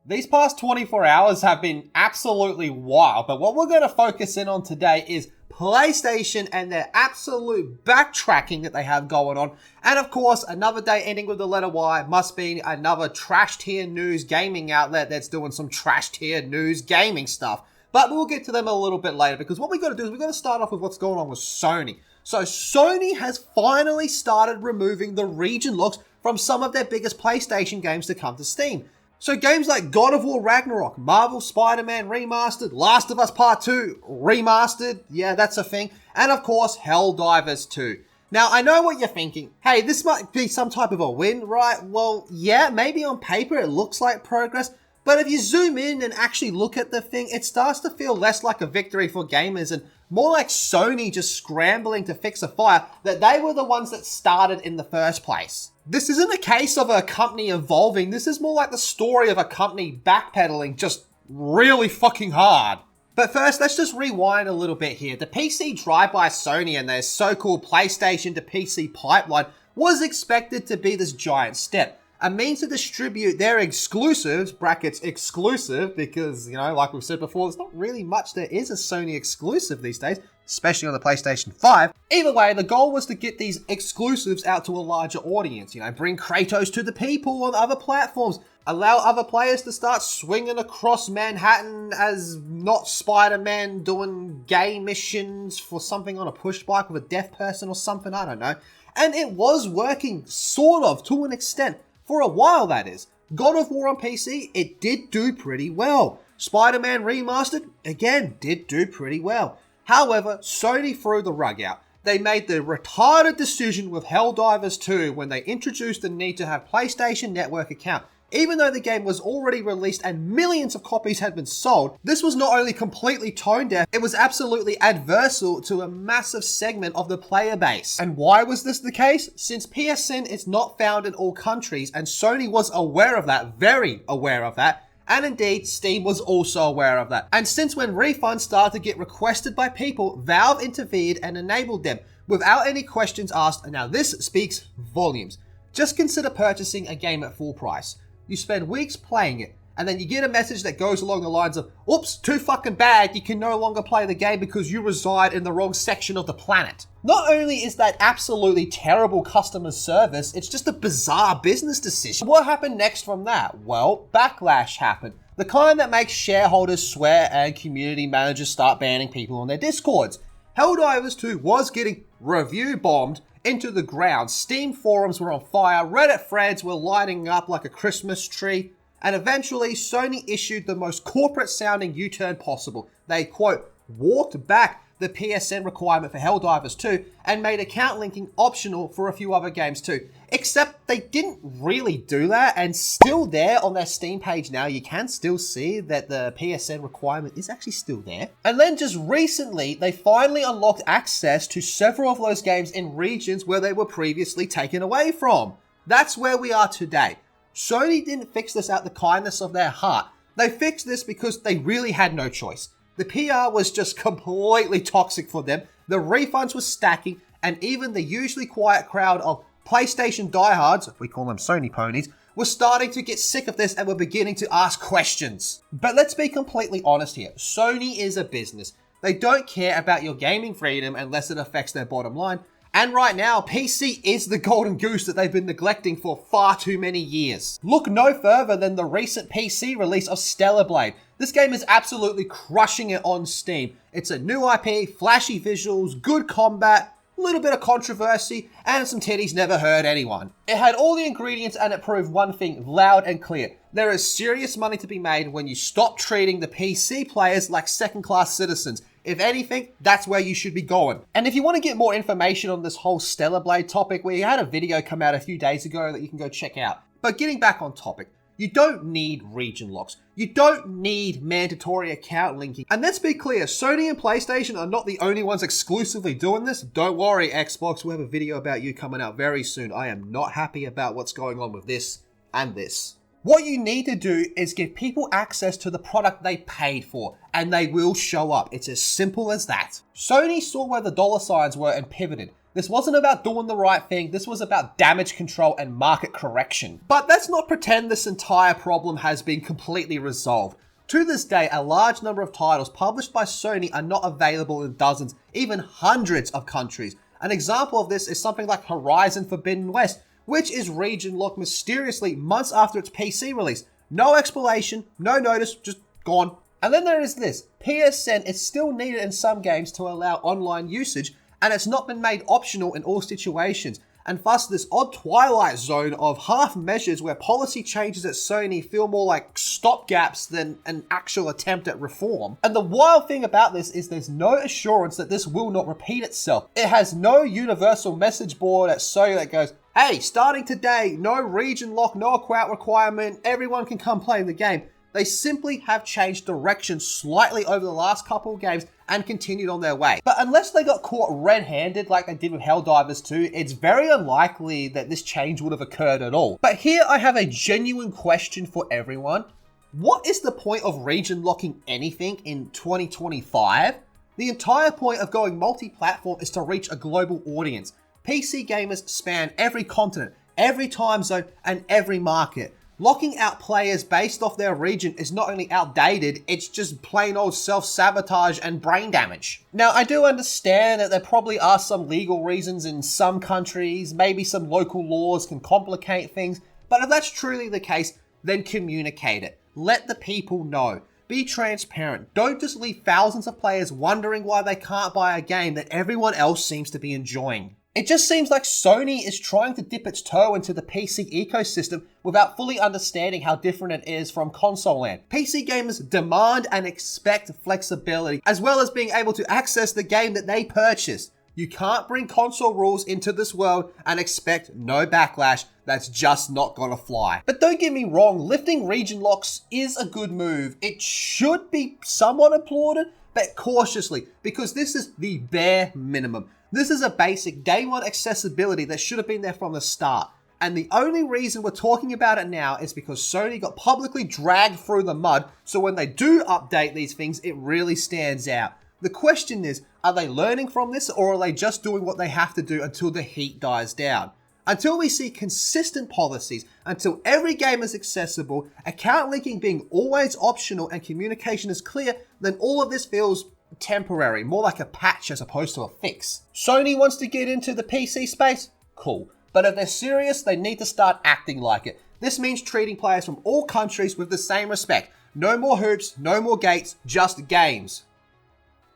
These past 24 hours have been absolutely wild, but what we're going to focus in on today is PlayStation and their absolute backtracking that they have going on. And of course, another day ending with the letter Y must be another trash tier news gaming outlet that's doing some trash tier news gaming stuff. But we'll get to them a little bit later, because what we got to do is we got to start off with what's going on with Sony. So Sony has finally started removing the region locks from some of their biggest PlayStation games to come to Steam. So games like God of War Ragnarok, Marvel Spider-Man Remastered, Last of Us Part 2 Remastered, yeah, that's a thing, and of course Helldivers 2. Now, I know what you're thinking. Hey, this might be some type of a win, right? Well, yeah, maybe on paper it looks like progress, but if you zoom in and actually look at the thing, it starts to feel less like a victory for gamers and more like Sony just scrambling to fix a fire that they were the ones that started in the first place. This isn't a case of a company evolving, this is more like the story of a company backpedaling just really fucking hard. But first, let's just rewind a little bit here. The PC drive by Sony and their so-called PlayStation to PC pipeline was expected to be this giant step. A means to distribute their exclusives, brackets exclusive, because, you know, like we've said before, there's not really much there is a Sony exclusive these days, especially on the PlayStation 5. Either way, the goal was to get these exclusives out to a larger audience, you know, bring Kratos to the people on other platforms, allow other players to start swinging across Manhattan as not Spider-Man doing gay missions for something on a push bike with a deaf person or something, I don't know. And it was working, sort of, to an extent. For a while, that is. God of War on PC, it did do pretty well. Spider-Man Remastered, again, did do pretty well. However, Sony threw the rug out. They made the retarded decision with Helldivers 2 when they introduced the need to have PlayStation Network account. Even though the game was already released and millions of copies had been sold, this was not only completely tone deaf, it was absolutely adversarial to a massive segment of the player base. And why was this the case? Since PSN is not found in all countries, and Sony was aware of that, very aware of that, and indeed, Steam was also aware of that. And since when refunds started to get requested by people, Valve intervened and enabled them without any questions asked, and now this speaks volumes. Just consider purchasing a game at full price. You spend weeks playing it, and then you get a message that goes along the lines of, oops, too fucking bad, you can no longer play the game because you reside in the wrong section of the planet. Not only is that absolutely terrible customer service, it's just a bizarre business decision. What happened next from that? Well, backlash happened. The kind that makes shareholders swear and community managers start banning people on their Discords. Helldivers 2 was getting review bombed into the ground. Steam forums were on fire, Reddit threads were lighting up like a Christmas tree, and eventually Sony issued the most corporate sounding U-turn possible. They, quote, walked back the PSN requirement for Helldivers 2 and made account linking optional for a few other games too. Except they didn't really do that, and still there on their Steam page now, you can still see that the PSN requirement is actually still there. And then just recently, they finally unlocked access to several of those games in regions where they were previously taken away from. That's where we are today. Sony didn't fix this out the kindness of their heart. They fixed this because they really had no choice. The PR was just completely toxic for them, the refunds were stacking, and even the usually quiet crowd of PlayStation diehards, we call them Sony ponies, were starting to get sick of this and were beginning to ask questions. But let's be completely honest here, Sony is a business. They don't care about your gaming freedom unless it affects their bottom line. And right now, PC is the golden goose that they've been neglecting for far too many years. Look no further than the recent PC release of Stellar Blade. This game is absolutely crushing it on Steam. It's a new IP, flashy visuals, good combat, a little bit of controversy, and some titties never hurt anyone. It had all the ingredients and it proved one thing loud and clear. There is serious money to be made when you stop treating the PC players like second-class citizens. If anything, that's where you should be going. And if you want to get more information on this whole Stellar Blade topic, we had a video come out a few days ago that you can go check out. But getting back on topic, you don't need region locks. You don't need mandatory account linking. And let's be clear, Sony and PlayStation are not the only ones exclusively doing this. Don't worry, Xbox, we'll have a video about you coming out very soon. I am not happy about what's going on with this and this. What you need to do is give people access to the product they paid for, and they will show up. It's as simple as that. Sony saw where the dollar signs were and pivoted. This wasn't about doing the right thing, this was about damage control and market correction. But let's not pretend this entire problem has been completely resolved. To this day, a large number of titles published by Sony are not available in dozens, even hundreds of countries. An example of this is something like Horizon Forbidden West, which is region locked mysteriously months after its PC release. No explanation, no notice, just gone. And then there is this. PSN is still needed in some games to allow online usage, and it's not been made optional in all situations. And thus this odd twilight zone of half measures where policy changes at Sony feel more like stopgaps than an actual attempt at reform. And the wild thing about this is there's no assurance that this will not repeat itself. It has no universal message board at Sony that goes, hey, starting today, no region lock, no account requirement, everyone can come play the game. They simply have changed direction slightly over the last couple of games and continued on their way. But unless they got caught red-handed like they did with Helldivers 2, it's very unlikely that this change would have occurred at all. But here I have a genuine question for everyone. What is the point of region locking anything in 2025? The entire point of going multi-platform is to reach a global audience. PC gamers span every continent, every time zone, and every market. Locking out players based off their region is not only outdated, it's just plain old self-sabotage and brain damage. Now, I do understand that there probably are some legal reasons in some countries, maybe some local laws can complicate things, but if that's truly the case, then communicate it. Let the people know. Be transparent. Don't just leave thousands of players wondering why they can't buy a game that everyone else seems to be enjoying. It just seems like Sony is trying to dip its toe into the PC ecosystem without fully understanding how different it is from console land. PC gamers demand and expect flexibility, as well as being able to access the game that they purchased. You can't bring console rules into this world and expect no backlash. That's just not gonna fly. But don't get me wrong, lifting region locks is a good move. It should be somewhat applauded, but cautiously, because this is the bare minimum. This is a basic day one accessibility that should have been there from the start. And the only reason we're talking about it now is because Sony got publicly dragged through the mud, so when they do update these things, it really stands out. The question is, are they learning from this, or are they just doing what they have to do until the heat dies down? Until we see consistent policies, until every game is accessible, account linking being always optional and communication is clear, then all of this feels temporary, more like a patch as opposed to a fix. Sony wants to get into the PC space? Cool. But if they're serious, they need to start acting like it. This means treating players from all countries with the same respect. No more hoops, no more gates, just games.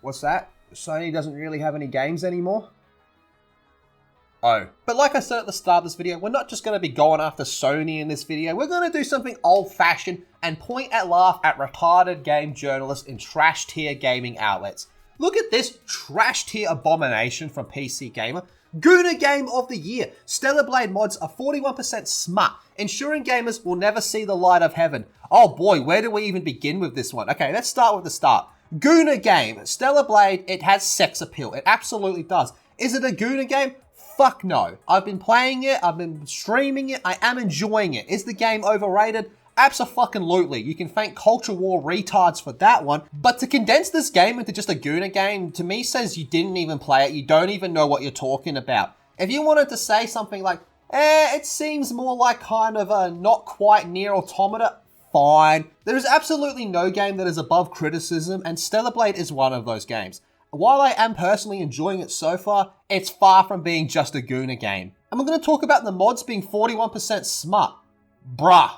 What's that? Sony doesn't really have any games anymore? Oh. But like I said at the start of this video, we're not just going to be going after Sony in this video. We're going to do something old-fashioned and point at laugh at retarded game journalists in trash-tier gaming outlets. Look at this trash-tier abomination from PC Gamer. Gooner Game of the Year. Stellar Blade mods are 41% smut, ensuring gamers will never see the light of heaven. Oh boy, where do we even begin with this one? Okay, let's start with the start. Gooner Game. Stellar Blade, it has sex appeal. It absolutely does. Is it a Gooner game? Fuck no. I've been playing it, I've been streaming it, I am enjoying it. Is the game overrated? Abso-fucking-lutely. You can thank Culture War retards for that one. But to condense this game into just a Gooner game, to me says you didn't even play it, you don't even know what you're talking about. If you wanted to say something like, it seems more like kind of a not quite near Automata, fine. There is absolutely no game that is above criticism, and Stellar Blade is one of those games. While I am personally enjoying it so far, it's far from being just a Gooner game. And we're going to talk about the mods being 41% smut. Bruh.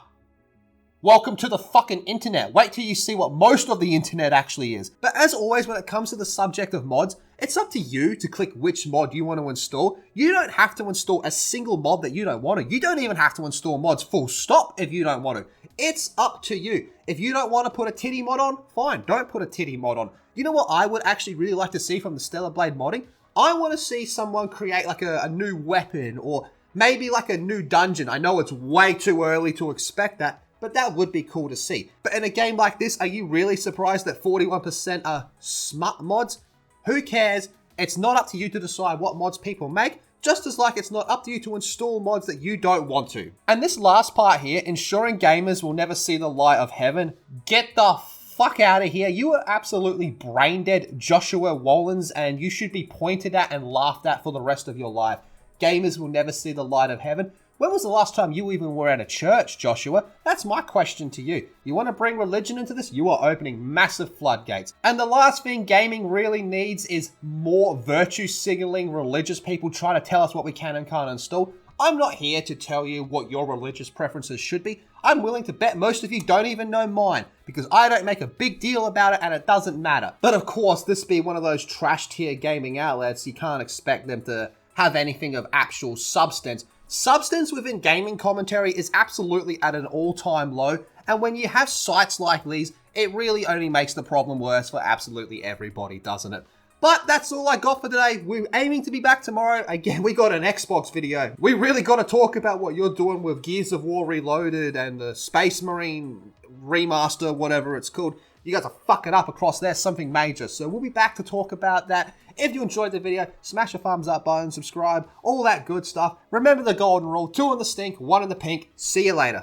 Welcome to the fucking internet. Wait till you see what most of the internet actually is. But as always, when it comes to the subject of mods, it's up to you to click which mod you want to install. You don't have to install a single mod that you don't want to. You don't even have to install mods full stop if you don't want to. It's up to you. If you don't want to put a titty mod on, fine, don't put a titty mod on. You know what I would actually really like to see from the Stellar Blade modding? I want to see someone create like a new weapon or maybe like a new dungeon. I know it's way too early to expect that, but that would be cool to see. But in a game like this, are you really surprised that 41% are smut mods? Who cares? It's not up to you to decide what mods people make, just as like it's not up to you to install mods that you don't want to. And this last part here, ensuring gamers will never see the light of heaven, get the fuck out of here. You are absolutely brain dead Joshua Wolins, and you should be pointed at and laughed at for the rest of your life. Gamers will never see the light of heaven. When was the last time you even were at a church, Joshua? That's my question to you. You want to bring religion into this? You are opening massive floodgates. And the last thing gaming really needs is more virtue signaling religious people trying to tell us what we can and can't install. I'm not here to tell you what your religious preferences should be. I'm willing to bet most of you don't even know mine, because I don't make a big deal about it and it doesn't matter. But of course, this being one of those trash tier gaming outlets, you can't expect them to have anything of actual substance. Substance within gaming commentary is absolutely at an all-time low, and when you have sites like these, it really only makes the problem worse for absolutely everybody, doesn't it? But that's all I got for today. We're aiming to be back tomorrow. Again, we got an Xbox video. We really got to talk about what you're doing with Gears of War Reloaded and the Space Marine Remaster, whatever it's called. You guys are fucking up across there, something major. So we'll be back to talk about that. If you enjoyed the video, smash a thumbs up button, subscribe, all that good stuff. Remember the golden rule, 2 in the stink, 1 in the pink. See you later.